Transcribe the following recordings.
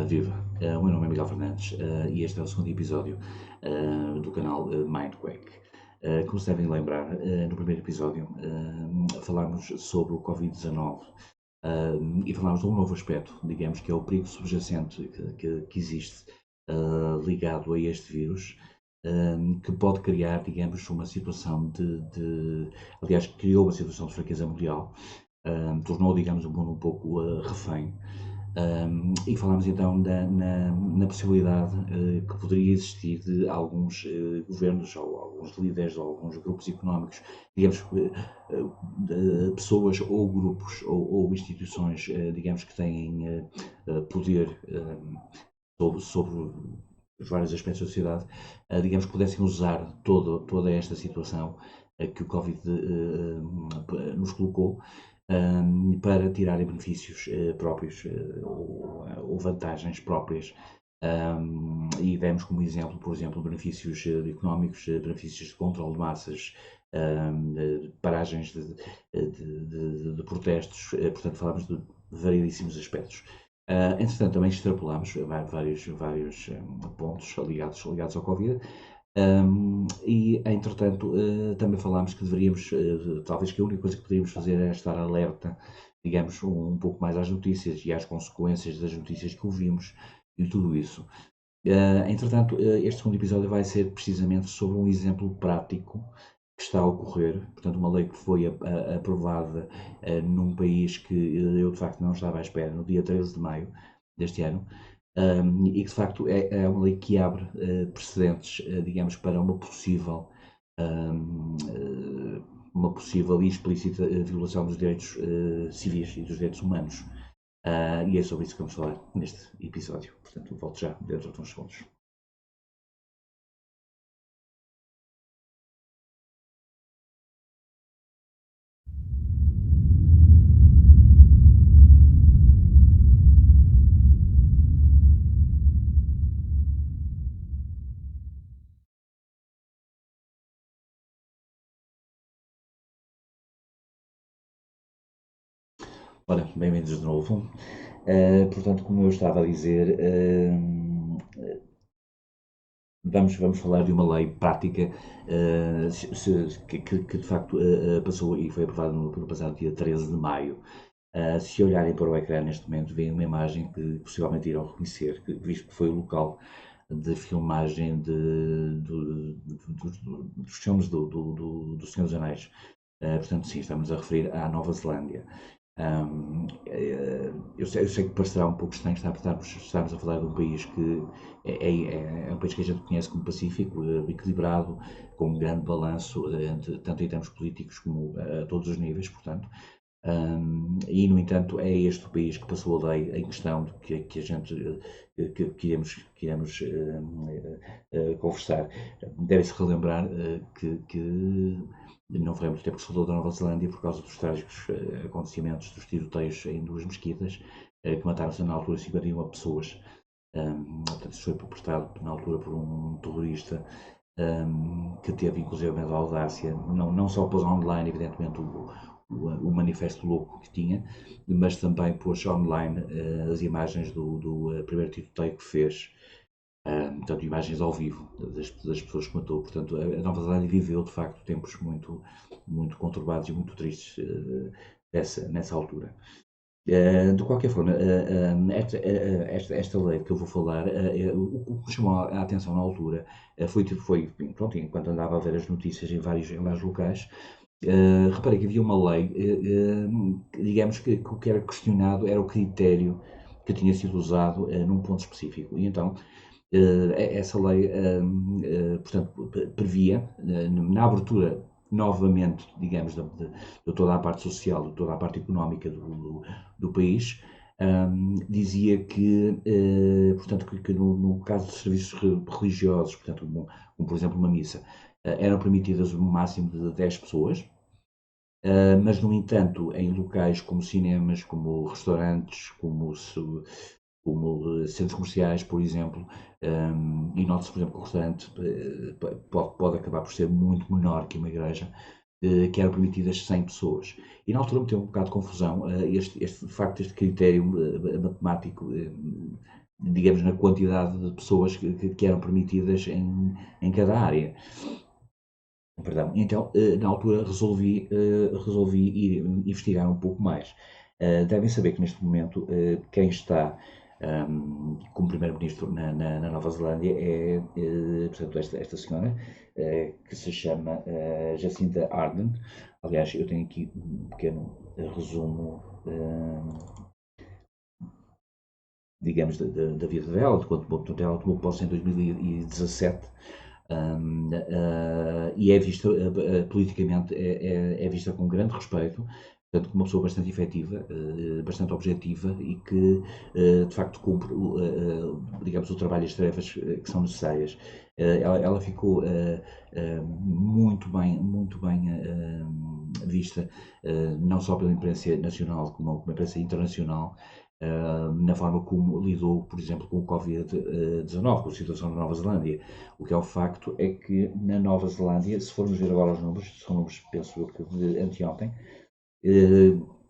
Viva! O meu nome é Miguel Fernandes e este é o segundo episódio do canal Mindquake. Como se devem lembrar, no primeiro episódio falámos sobre o Covid-19 e falámos de um novo aspecto, digamos que é o perigo subjacente que existe ligado a este vírus, que pode criar, digamos, uma situação aliás, criou uma situação de fraqueza mundial, tornou, digamos, o mundo um pouco refém. E falámos então na possibilidade que poderia existir de alguns governos, ou alguns líderes, ou alguns grupos económicos, digamos, pessoas ou grupos ou instituições, digamos, que têm poder sobre os vários aspectos da sociedade, digamos, que pudessem usar toda esta situação que o Covid nos colocou para tirarem benefícios próprios ou vantagens próprias. E demos como exemplo, por exemplo, benefícios económicos, benefícios de controle de massas, paragens de protestos, portanto falámos de variedíssimos aspectos. Entretanto, também extrapolámos vários pontos ligados ao Covid. E, entretanto, também falámos que deveríamos, talvez que a única coisa que poderíamos fazer é estar alerta, digamos, um pouco mais às notícias e às consequências das notícias que ouvimos e tudo isso. Entretanto, este segundo episódio vai ser precisamente sobre um exemplo prático que está a ocorrer, portanto, uma lei que foi aprovada num país que eu de facto não estava à espera, no dia 13 de maio deste ano, e que de facto é uma lei que abre precedentes, digamos, para uma possível e explícita violação dos direitos civis e dos direitos humanos. E é sobre isso que vamos falar neste episódio. Portanto, volto já dentro de uns segundos. Ora, bem-vindos de novo. Portanto, como eu estava a dizer, vamos falar de uma lei prática que de facto passou e foi aprovada no passado dia 13 de maio. Se olharem para o ecrã neste momento, veem uma imagem que possivelmente irão reconhecer, visto que foi o local de filmagem dos filmes do Senhor dos Anéis. Portanto, sim, estamos a referir à Nova Zelândia. Eu sei que parecerá um pouco estranho estarmos a falar de um país que é um país que a gente conhece como pacífico, equilibrado, com um grande balanço, tanto em termos políticos como a todos os níveis, portanto. E, no entanto, é este o país que passou a lei em questão de que a gente que iremos conversar. Deve-se relembrar que não foi há muito tempo que se falou da Nova Zelândia por causa dos trágicos acontecimentos dos tiroteios em duas mesquitas que mataram na altura 51 pessoas. Portanto, isso foi perpetrado na altura por um terrorista que teve inclusive a audácia, não só pôs online, evidentemente, o manifesto louco que tinha, mas também pôs online as imagens do primeiro tiroteio que fez, portanto, imagens ao vivo das pessoas que matou. Portanto, a Nova Zelândia viveu, de facto, tempos muito conturbados e muito tristes nessa altura. De qualquer forma, esta lei que eu vou falar, o que me chamou a atenção na altura foi pronto, enquanto andava a ver as notícias em vários locais, reparei que havia uma lei, digamos que o que era questionado era o critério que tinha sido usado num ponto específico. E então, essa lei, portanto, previa, na abertura novamente, digamos, de toda a parte social, de toda a parte económica do país, dizia que, portanto, que no caso de serviços religiosos, portanto, como por exemplo uma missa, eram permitidas um máximo de 10 pessoas, mas, no entanto, em locais como cinemas, como restaurantes, como centros comerciais, por exemplo, e nota-se, por exemplo, que o restaurante pode acabar por ser muito menor que uma igreja, que eram permitidas 100 pessoas. E na altura me teve um bocado de confusão de facto, este critério matemático, digamos, na quantidade de pessoas que eram permitidas em cada área. Perdão. Então, na altura, resolvi ir investigar um pouco mais. Devem saber que neste momento quem está como primeiro-ministro na Nova Zelândia é, portanto, esta senhora, que se chama Jacinda Ardern. Aliás, eu tenho aqui um pequeno resumo, digamos, da vida dela, de quando ela tomou posse em 2017. E é vista politicamente é vista com grande respeito, portanto, como uma pessoa bastante efetiva, bastante objetiva e que de facto cumpre, digamos, o trabalho e as tarefas que são necessárias. Ela ficou muito bem vista, não só pela imprensa nacional como pela imprensa internacional, na forma como lidou, por exemplo, com o Covid-19, com a situação na Nova Zelândia. O que é o facto é que na Nova Zelândia, se formos ver agora os números, são números, penso eu, que de anteontem,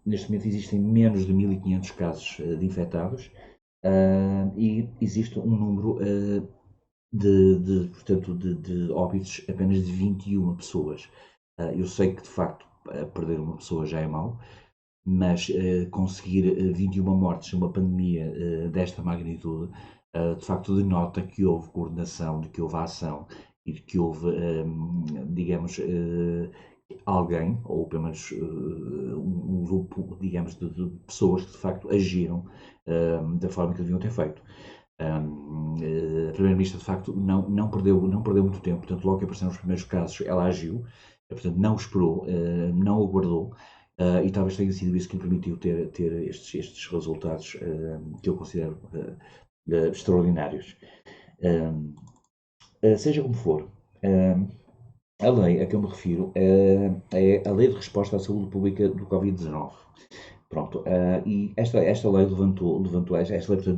neste momento existem menos de 1500 casos de infectados e existe um número portanto, de óbitos apenas de 21 pessoas. Eu sei que, de facto, perder uma pessoa já é mau, mas conseguir 21 mortes numa pandemia desta magnitude, de facto denota que houve coordenação, de que houve ação e de que houve, digamos, alguém, ou pelo menos um grupo, digamos, de pessoas que de facto agiram da forma que deviam ter feito. A Primeira-Ministra, de facto, não perdeu muito tempo, portanto, logo que apareceram os primeiros casos, ela agiu, portanto, não esperou, não aguardou, e talvez tenha sido isso que lhe permitiu ter estes resultados que eu considero extraordinários. Seja como for, a lei a que eu me refiro é a Lei de Resposta à Saúde Pública do Covid-19. Pronto, e esta lei esta lei, portanto,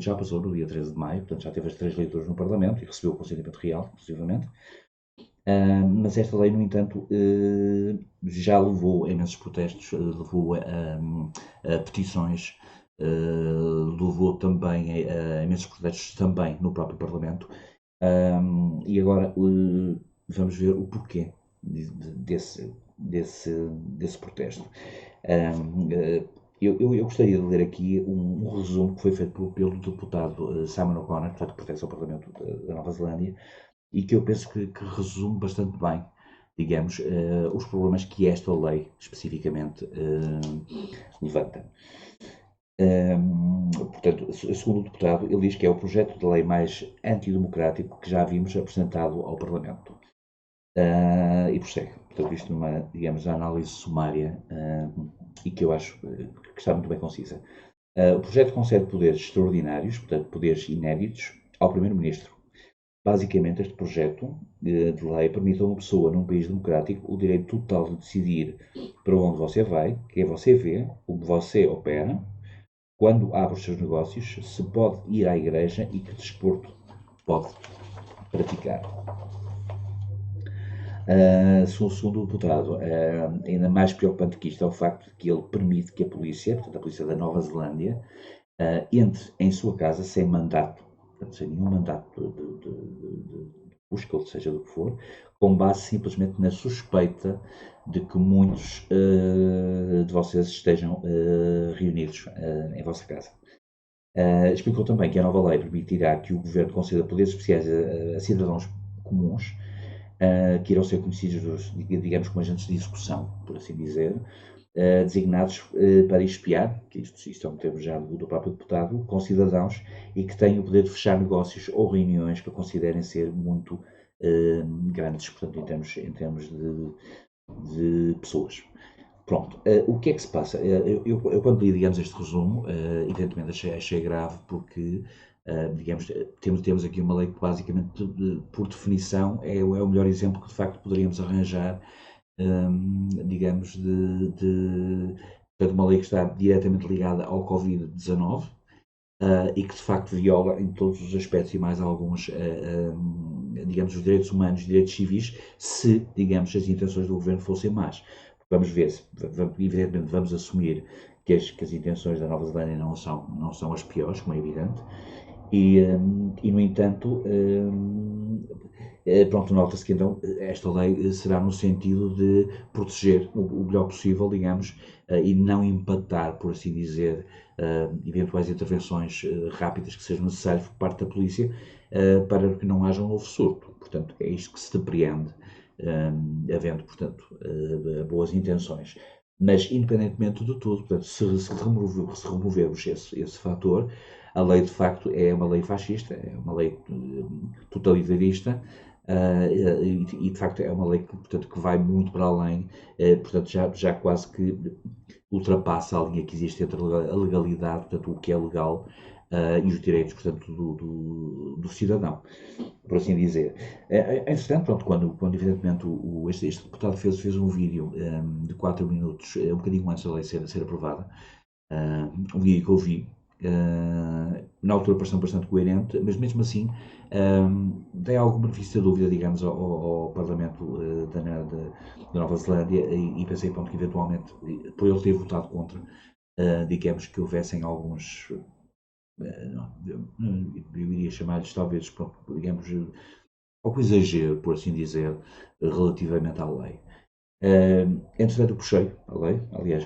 já passou no dia 13 de maio, portanto, já teve as 3 leituras no Parlamento e recebeu o consentimento real, possivelmente. Mas esta lei, no entanto, já levou a imensos protestos, levou a petições, levou também a imensos protestos também no próprio Parlamento. E agora vamos ver o porquê desse protesto. Eu gostaria de ler aqui um resumo que foi feito pelo deputado Simon O'Connor, que pertence ao Parlamento da Nova Zelândia, e que eu penso que resume bastante bem, digamos, os problemas que esta lei especificamente levanta. Portanto, segundo o deputado, ele diz que é o projeto de lei mais antidemocrático que já vimos apresentado ao Parlamento. E prossegue. Portanto, isto numa, digamos, análise sumária e que eu acho que está muito bem concisa. O projeto concede poderes extraordinários, portanto, poderes inéditos, ao Primeiro-Ministro. Basicamente, este projeto de lei permite a uma pessoa num país democrático o direito total de decidir para onde você vai, quem você vê, como você opera, quando abre os seus negócios, se pode ir à igreja e que desporto pode praticar. Segundo o deputado, ainda mais preocupante que isto é o facto de que ele permite que a polícia, portanto a polícia da Nova Zelândia, entre em sua casa sem mandato, portanto, sem nenhum mandato de busca, ou seja do que for, com base simplesmente na suspeita de que muitos de vocês estejam reunidos em vossa casa. Explicou também que a nova lei permitirá que o governo conceda poderes especiais a cidadãos comuns, que irão ser conhecidos, digamos, como agentes de execução, por assim dizer, designados para espiar, que isto é um termo já do próprio deputado, com cidadãos e que têm o poder de fechar negócios ou reuniões que considerem ser muito grandes, portanto, em termos de pessoas. Pronto, o que é que se passa? Eu quando li, digamos, este resumo, evidentemente achei grave porque, digamos, temos aqui uma lei que basicamente, por definição, é o melhor exemplo que de facto poderíamos arranjar, digamos, de uma lei que está diretamente ligada ao Covid-19 e que de facto viola em todos os aspectos e mais alguns digamos, os direitos humanos, os direitos civis, se, digamos, as intenções do governo fossem más. Vamos ver, evidentemente vamos assumir que as intenções da Nova Zelândia não são as piores, como é evidente, e no entanto, pronto, nota-se que então esta lei será no sentido de proteger o melhor possível, digamos, e não impactar, por assim dizer, eventuais intervenções rápidas que sejam necessárias por parte da polícia para que não haja um novo surto. Portanto, é isto que se depreende, havendo, portanto, boas intenções. Mas, independentemente de tudo, portanto, se removermos esse fator, a lei, de facto, é uma lei fascista, é uma lei totalitarista, e, de facto, é uma lei que, portanto, que vai muito para além, portanto, já quase que ultrapassa a linha que existe entre a legalidade, portanto, o que é legal, e os direitos, portanto, do cidadão, por assim dizer. Entretanto, pronto, quando evidentemente este deputado fez um vídeo de 4 minutos, um bocadinho antes da lei ser aprovada, um vídeo que eu vi, na altura pareceu bastante coerente, mas mesmo assim dei algum benefício da dúvida, digamos, ao Parlamento da Nova Zelândia e pensei, pronto, que eventualmente, por ele ter votado contra, digamos que houvessem alguns, eu iria chamar-lhes talvez, pronto, digamos, algum exagero, por assim dizer, relativamente à lei. Entretanto, eu puxei a lei, aliás,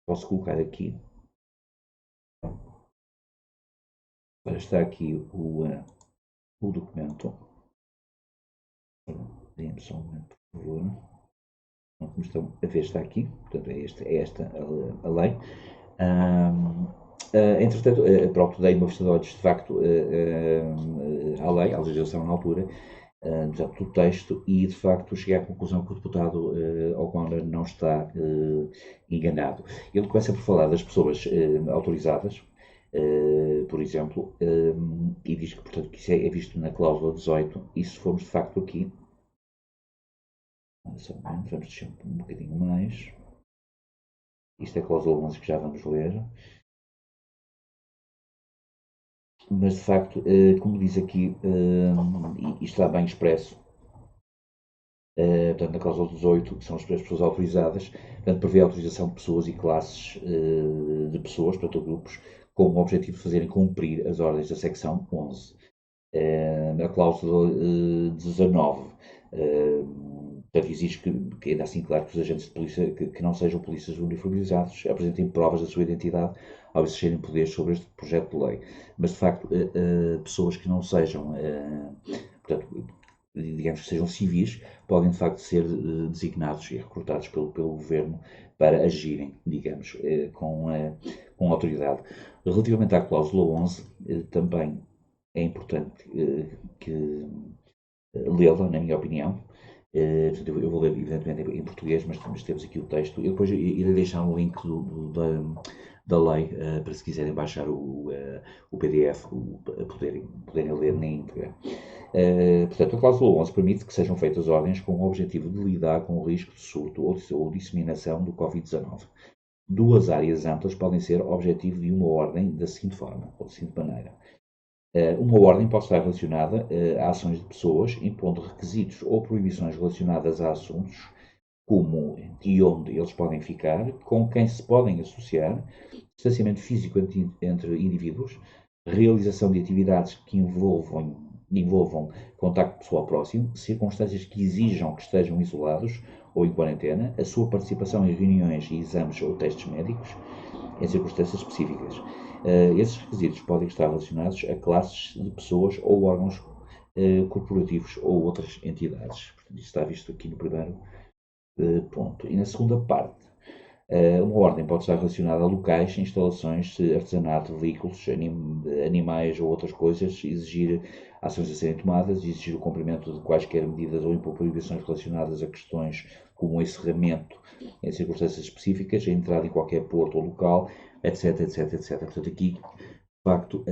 posso colocar aqui. Agora está aqui o documento. Dê-me só um momento, por favor. Como estão a ver, está aqui. Portanto, é esta a lei. Entretanto, pronto, dei uma vista de olhos, de facto, à lei, à legislação na altura, do texto, e de facto cheguei à conclusão que o deputado O'Connor não está enganado. Ele começa por falar das pessoas autorizadas, por exemplo, e diz que, portanto, que isso é visto na cláusula 18, e se formos de facto aqui, vamos descer um bocadinho mais, isto é a cláusula 11 que já vamos ler, mas de facto, como diz aqui, e está bem expresso, portanto, na cláusula 18, que são as pessoas autorizadas, portanto, prevê a autorização de pessoas e classes de pessoas, portanto, grupos, com o objetivo de fazerem cumprir as ordens da secção 11. A cláusula 19, portanto, exige que ainda assim, claro, que os agentes de polícia, que não sejam polícias uniformizados, apresentem provas da sua identidade ao exercerem poderes sobre este projeto de lei. Mas, de facto, pessoas que não sejam, portanto, digamos que sejam civis, podem de facto ser designados e recrutados pelo governo para agirem, digamos, com autoridade. Relativamente à cláusula 11, também é importante lê-la, na minha opinião. Eu vou ler, evidentemente, em português, mas temos aqui o texto. Eu depois irei deixar um link da lei para se quiserem baixar o PDF, poderem ler na íntegra. Portanto, a cláusula 11 permite que sejam feitas ordens com o objetivo de lidar com o risco de surto ou disseminação do Covid-19. Duas áreas amplas podem ser objetivo de uma ordem da seguinte forma, ou da seguinte maneira. Uma ordem pode estar relacionada a ações de pessoas, impondo requisitos ou proibições relacionadas a assuntos, como e onde eles podem ficar, com quem se podem associar, distanciamento físico entre indivíduos, realização de atividades que envolvam contacto pessoal próximo, circunstâncias que exijam que estejam isolados ou em quarentena, a sua participação em reuniões e exames ou testes médicos, em circunstâncias específicas. Esses requisitos podem estar relacionados a classes de pessoas ou órgãos corporativos ou outras entidades. Portanto, isto está visto aqui no primeiro ponto. E na segunda parte, uma ordem pode estar relacionada a locais, instalações, artesanato, veículos, animais ou outras coisas, exigir ações a serem tomadas, exigir o cumprimento de quaisquer medidas ou impor proibições relacionadas a questões como o encerramento em circunstâncias específicas, a entrada em qualquer porto ou local, etc, etc, etc. Portanto, aqui, de facto,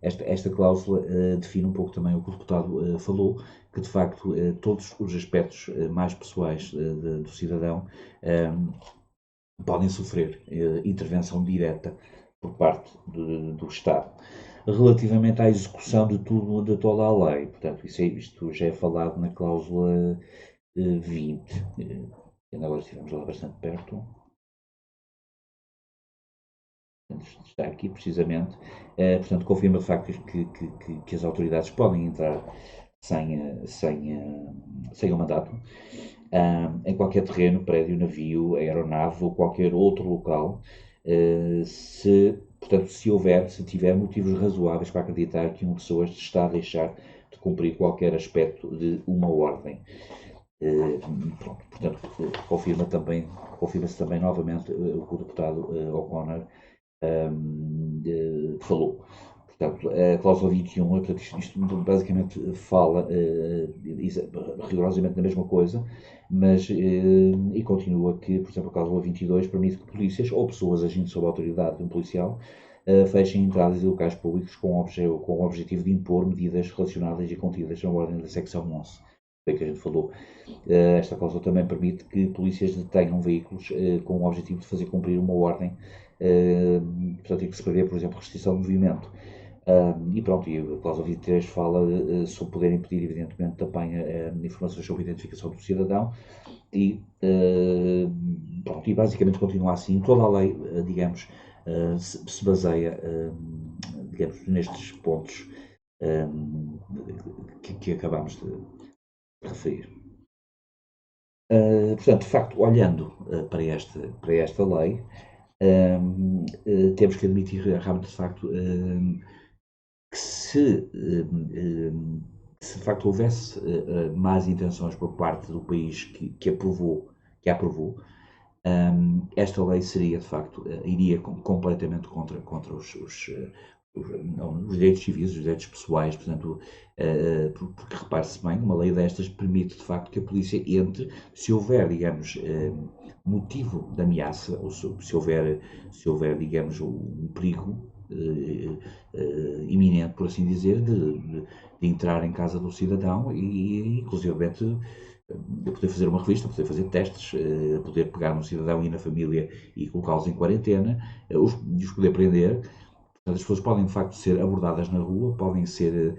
esta cláusula define um pouco também o que o deputado falou, que de facto todos os aspectos mais pessoais do cidadão podem sofrer intervenção direta por parte do Estado. relativamente à execução de toda a lei. Portanto, isto já é falado na cláusula 20. Ainda agora estivemos lá bastante perto. Está aqui precisamente. Portanto, confirma de facto que as autoridades podem entrar sem o mandato em qualquer terreno, prédio, navio, aeronave ou qualquer outro local, se tiver motivos razoáveis para acreditar que uma pessoa está a deixar de cumprir qualquer aspecto de uma ordem. Pronto, portanto, confirma-se também novamente o que o deputado O'Connor falou. Portanto, a cláusula 21, portanto, isto basicamente fala rigorosamente da mesma coisa, mas e continua que, por exemplo, a cláusula 22 permite que polícias ou pessoas agindo sob a autoridade de um policial fechem entradas em locais públicos com o objetivo de impor medidas relacionadas e contidas na ordem da secção 11. Bem que a gente falou. Esta cláusula também permite que polícias detenham veículos com o objetivo de fazer cumprir uma ordem, portanto, tem que se prevê, por exemplo, restrição de movimento. E pronto, e a cláusula 23 fala sobre poder impedir, evidentemente, também informações sobre a identificação do cidadão e, pronto, e basicamente continua assim. Toda a lei, digamos, se baseia, digamos, nestes pontos que acabamos de referir. Portanto, de facto, olhando para esta lei, temos que admitir realmente, de facto, que se de facto houvesse más intenções por parte do país que a aprovou, esta lei seria, de facto, iria completamente contra os direitos civis, os direitos pessoais, portanto, porque repare-se bem, uma lei destas permite, de facto, que a polícia entre, se houver, digamos, motivo de ameaça, ou se houver, digamos, um perigo iminente, por assim dizer, de entrar em casa do cidadão e inclusivamente, poder fazer uma revista, poder fazer testes, poder pegar no cidadão e na família e colocá-los em quarentena, os poder prender. Portanto, as pessoas podem, de facto, ser abordadas na rua, pode ser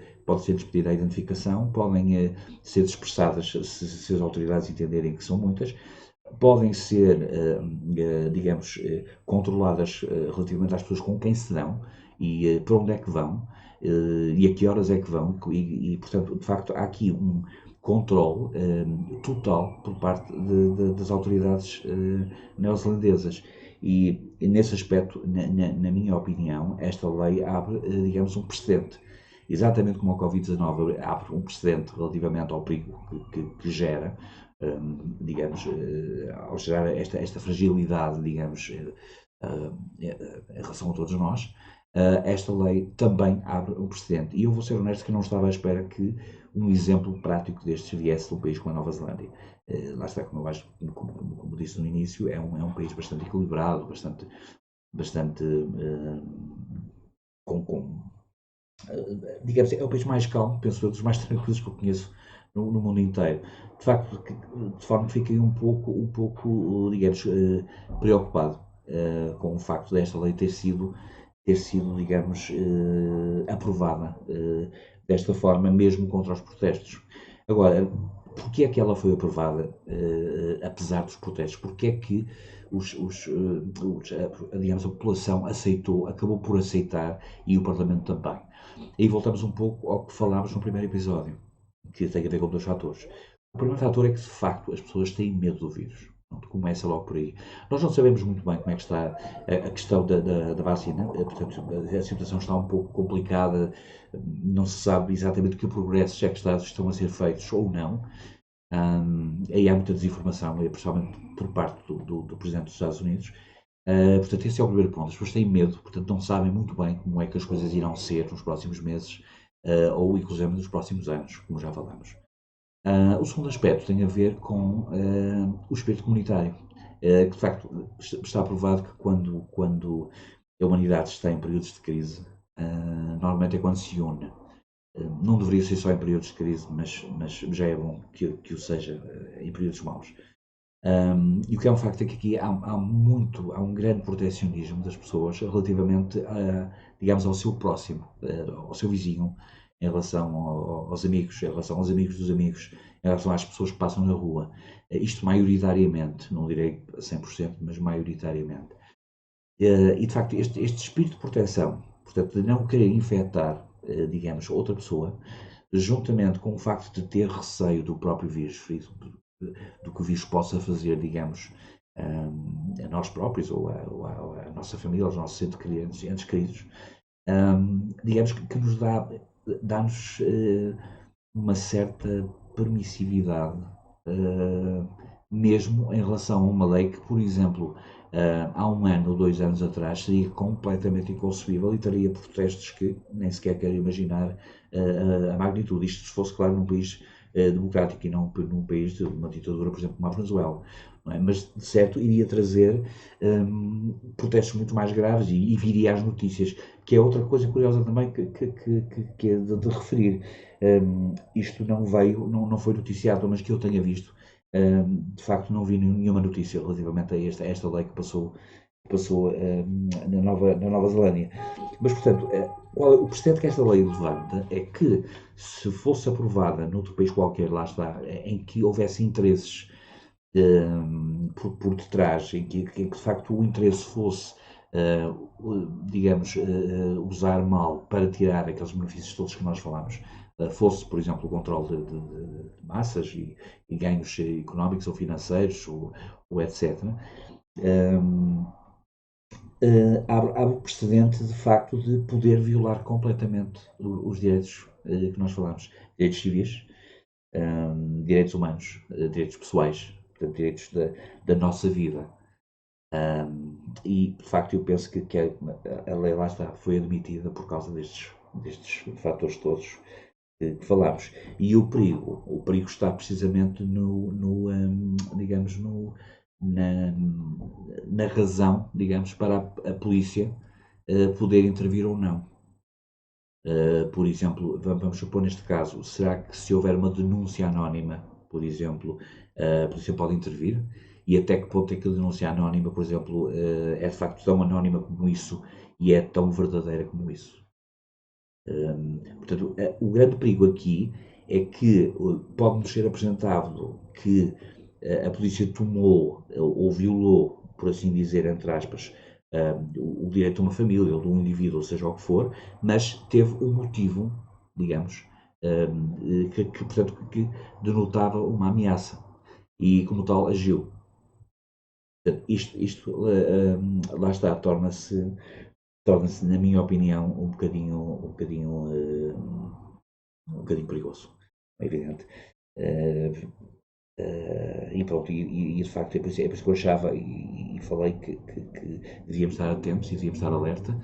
despedida a identificação, podem ser dispersadas se as autoridades entenderem que são muitas, podem ser, digamos, controladas relativamente às pessoas com quem se dão e para onde é que vão e a que horas é que vão portanto, de facto, há aqui um controle total por parte das autoridades neozelandesas. E nesse aspecto, na minha opinião, esta lei abre, digamos, um precedente. Exatamente como a Covid-19 abre um precedente relativamente ao perigo que gera, digamos, ao gerar esta fragilidade, digamos, em relação a todos nós, esta lei também abre um precedente. E eu vou ser honesto que não estava à espera que um exemplo prático destes viesse de um país como a Nova Zelândia. Lá está, como disse no início, é um país bastante equilibrado, bastante digamos, é o país mais calmo, penso eu, dos mais tranquilos que eu conheço no mundo inteiro. De facto, de forma que fiquei um pouco digamos, preocupado com o facto desta lei ter sido digamos, aprovada desta forma, mesmo contra os protestos. Agora, porquê é que ela foi aprovada, apesar dos protestos? Porquê é que digamos, a população acabou por aceitar e o Parlamento também? E voltamos um pouco ao que falámos no primeiro episódio, que tem a ver com dois fatores. O primeiro fator é que, de facto, as pessoas têm medo do vírus. Começa logo por aí. Nós não sabemos muito bem como é que está a questão da vacina, portanto, a situação está um pouco complicada, não se sabe exatamente que progressos é que estão a ser feitos ou não. Aí há muita desinformação, principalmente por parte do Presidente dos Estados Unidos. Portanto, esse é o primeiro ponto. As pessoas têm medo, portanto, não sabem muito bem como é que as coisas irão ser nos próximos meses ou, inclusive, nos próximos anos, como já falamos. O segundo aspecto tem a ver com o espírito comunitário, que de facto está provado que quando a humanidade está em períodos de crise, normalmente é quando se une. Não deveria ser só em períodos de crise, mas já é bom que o seja em períodos maus. E o que é um facto é que aqui há um grande proteccionismo das pessoas relativamente digamos, ao seu próximo, ao seu vizinho, em relação aos amigos, em relação aos amigos dos amigos, em relação às pessoas que passam na rua. Isto maioritariamente, não direi 100%, mas maioritariamente. E de facto, este espírito de proteção, portanto, de não querer infectar, digamos, outra pessoa, juntamente com o facto de ter receio do próprio vírus e do que o vírus possa fazer, digamos, a nós próprios ou à nossa família, aos nossos entes queridos, digamos que nos dá-nos uma certa permissividade, mesmo em relação a uma lei que, por exemplo, há 1 ano ou 2 anos atrás seria completamente inconcebível e teria protestos que nem sequer quero imaginar a magnitude. Isto se fosse, claro, num país democrático e não num país de uma ditadura, por exemplo, como a Venezuela. Não é? Mas, de certo, iria trazer protestos muito mais graves e viria às notícias, que é outra coisa curiosa também que é de referir. Isto não veio, não foi noticiado, mas que eu tenha visto. De facto, não vi nenhuma notícia relativamente a esta lei que passou na Nova Zelândia. Mas, portanto, o precedente que esta lei levanta é que, se fosse aprovada noutro país qualquer, lá está, em que houvesse interesses por detrás, em que de facto o interesse fosse, digamos, usar mal para tirar aqueles benefícios todos que nós falamos, fosse, por exemplo, o controle de massas e ganhos económicos ou financeiros, ou etc., abre o precedente, de facto, de poder violar completamente os direitos que nós falamos. Direitos civis, direitos humanos, direitos pessoais, portanto, direitos da nossa vida. E, de facto, eu penso que a lei lá está, foi admitida por causa destes fatores todos que falámos. E o perigo está precisamente digamos, na razão, digamos, para a polícia poder intervir ou não. Por exemplo, vamos supor neste caso, será que se houver uma denúncia anónima, por exemplo, a polícia pode intervir? E até que ponto é que a denúncia anónima, por exemplo, é de facto tão anónima como isso e é tão verdadeira como isso? Portanto, o grande perigo aqui é que pode-nos ser apresentado que a polícia tomou ou violou, por assim dizer, entre aspas, o direito a uma família ou de um indivíduo, ou seja o que for, mas teve um motivo, digamos, portanto, que denotava uma ameaça e, como tal, agiu. Portanto, isto lá está, torna-se, na minha opinião, um bocadinho perigoso, é evidente. E pronto, e de facto é por isso que eu achava e falei que devíamos estar atentos e devíamos estar alerta,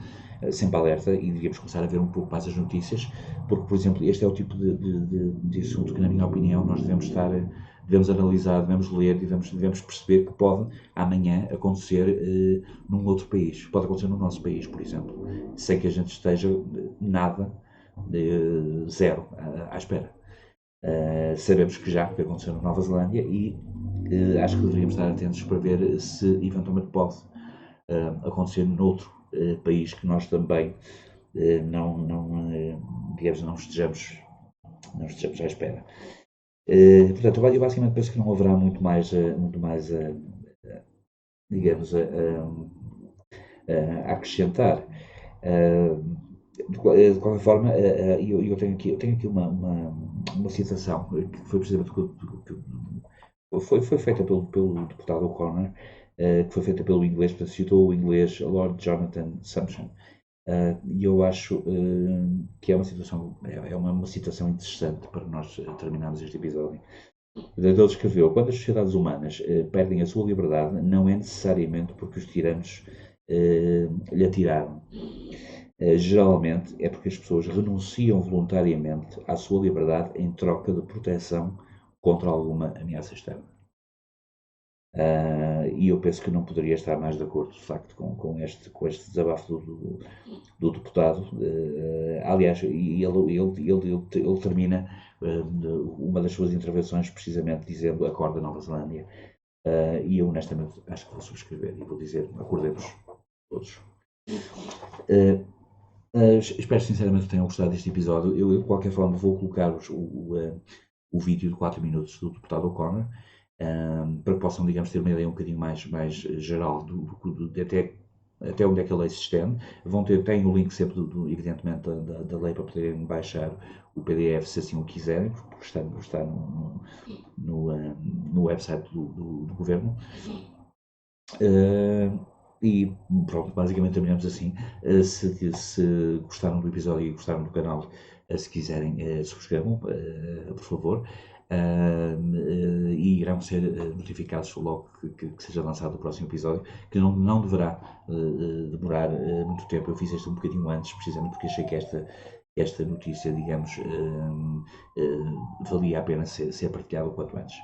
sempre alerta, e devíamos começar a ver um pouco mais as notícias, porque, por exemplo, este é o tipo de assunto que, na minha opinião, nós devemos analisar, devemos ler, devemos perceber que pode amanhã acontecer num outro país, pode acontecer no nosso país, por exemplo, sem que a gente esteja nada, zero, à espera. Sabemos que já aconteceu na Nova Zelândia e acho que deveríamos estar atentos para ver se eventualmente pode acontecer noutro país que nós também digamos, não estejamos à espera. Portanto, eu basicamente penso que não haverá muito mais digamos, a acrescentar. De qualquer forma, eu tenho aqui uma citação que foi precisamente foi feita pelo deputado O'Connor, que foi feita pelo inglês, portanto, citou o inglês Lord Jonathan Sumption. E eu acho que é uma citação interessante para nós terminarmos este episódio. Ele escreveu: quando as sociedades humanas perdem a sua liberdade, não é necessariamente porque os tiranos lhe atiraram. Geralmente é porque as pessoas renunciam voluntariamente à sua liberdade em troca de proteção contra alguma ameaça externa. E eu penso que não poderia estar mais de acordo, de facto, com este desabafo do deputado. Aliás, ele termina uma das suas intervenções precisamente dizendo: acorda Nova Zelândia. E eu honestamente acho que vou subscrever e vou dizer: acordemos todos. Espero sinceramente que tenham gostado deste episódio. Eu, de qualquer forma, vou colocar o vídeo de 4 minutos do deputado O'Connor, para que possam, digamos, ter uma ideia um bocadinho mais geral de até onde é que a lei se estende. Têm o link sempre, evidentemente, da lei para poderem baixar o PDF se assim o quiserem, porque está no website do Governo. E pronto, basicamente terminamos assim. Se gostaram do episódio e gostaram do canal, se quiserem, subscrevam, por favor. E irão ser notificados logo que seja lançado o próximo episódio, que não deverá demorar muito tempo. Eu fiz este um bocadinho antes, precisamente porque achei que esta notícia, digamos, valia a pena ser partilhada o quanto antes.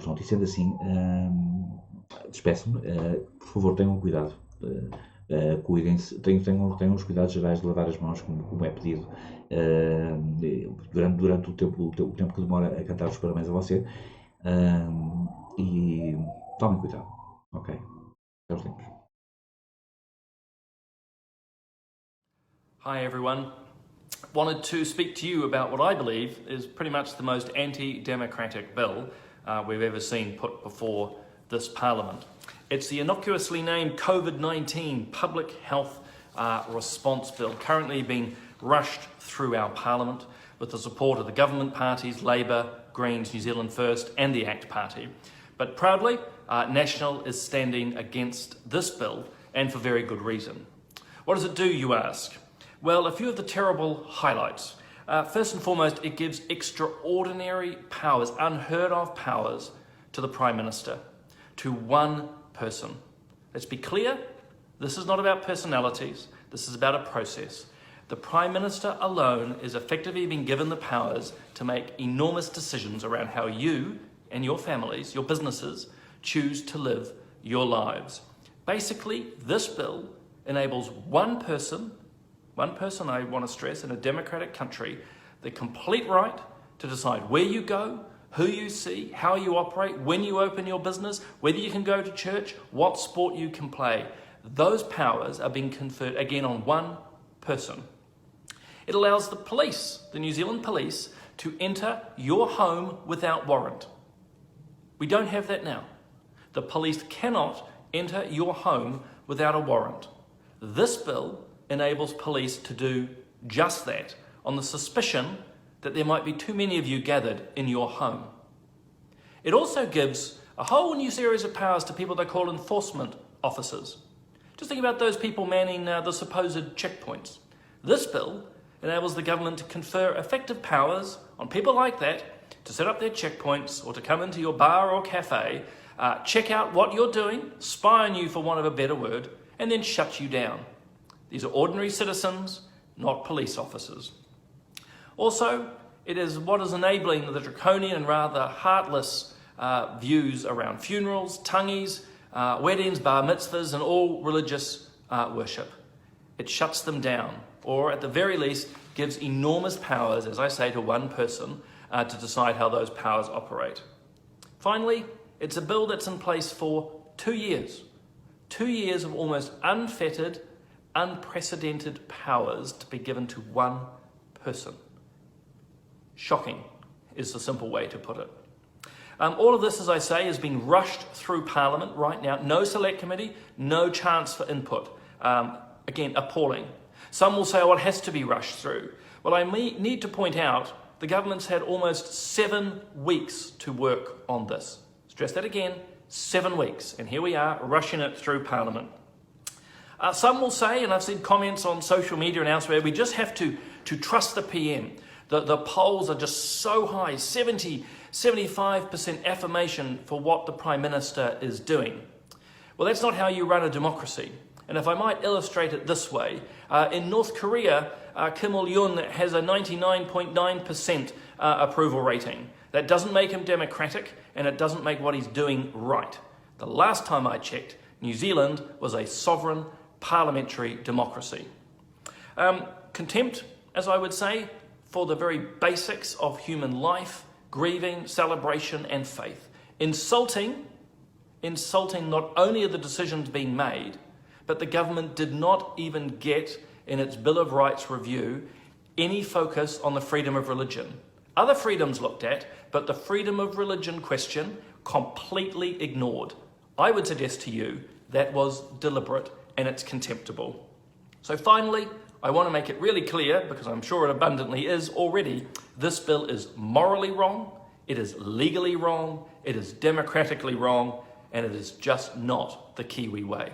Pronto, e sendo assim, despeço-me. Por favor, tenham cuidado. Cuidem-se, tenham os cuidados gerais de lavar as mãos, como é pedido, durante o tempo que demora a cantar os parabéns a você. E tomem cuidado. Ok? Até os tempos. Hi everyone. Wanted to speak to you about what I believe is pretty much the most anti-democratic bill we've ever seen put before this Parliament. It's the innocuously named COVID-19 Public Health Response Bill, currently being rushed through our Parliament with the support of the government parties, Labour, Greens, New Zealand First and the ACT Party. But proudly, National is standing against this bill, and for very good reason. What does it do, you ask? Well, a few of the terrible highlights. First and foremost, it gives extraordinary powers, unheard of powers, to the Prime Minister, to one person. Let's be clear, this is not about personalities, this is about a process. The Prime Minister alone is effectively being given the powers to make enormous decisions around how you and your families, your businesses, choose to live your lives. Basically, this bill enables one person I want to stress, in a democratic country, the complete right to decide where you go, who you see, how you operate, when you open your business, whether you can go to church, what sport you can play. Those powers are being conferred again on one person. It allows the police, the New Zealand police, to enter your home without warrant. We don't have that now. The police cannot enter your home without a warrant. This bill enables police to do just that on the suspicion that there might be too many of you gathered in your home. It also gives a whole new series of powers to people they call enforcement officers. Just think about those people manning the supposed checkpoints. This bill enables the government to confer effective powers on people like that to set up their checkpoints or to come into your bar or cafe, check out what you're doing, spy on you for want of a better word, and then shut you down. These are ordinary citizens, not police officers. Also, it is what is enabling the draconian and rather heartless views around funerals, tangis, weddings, bar mitzvahs, and all religious worship. It shuts them down, or at the very least, gives enormous powers, as I say, to one person to decide how those powers operate. Finally, it's a bill that's in place for 2 years. 2 years of almost unfettered, unprecedented powers to be given to one person. Shocking is the simple way to put it. All of this, as I say, is being rushed through Parliament right now. No select committee, no chance for input. Again, appalling. Some will say, oh, it has to be rushed through. Well, I need to point out the government's had almost 7 weeks to work on this. Stress that again, 7 weeks. And here we are, rushing it through Parliament. Some will say, and I've seen comments on social media and elsewhere, we just have to trust the PM. The polls are just so high, 75% affirmation for what the Prime Minister is doing. Well, that's not how you run a democracy. And if I might illustrate it this way, in North Korea, Kim Il-yun has a 99.9% approval rating. That doesn't make him democratic, and it doesn't make what he's doing right. The last time I checked, New Zealand was a sovereign parliamentary democracy. Contempt, as I would say, for the very basics of human life, grieving, celebration, and faith. Insulting not only are the decisions being made, but the government did not even get in its Bill of Rights review any focus on the freedom of religion. Other freedoms looked at, but the freedom of religion question completely ignored. I would suggest to you that was deliberate and it's contemptible. So finally, I want to make it really clear, because I'm sure it abundantly is already, this bill is morally wrong, it is legally wrong, it is democratically wrong, and it is just not the Kiwi way.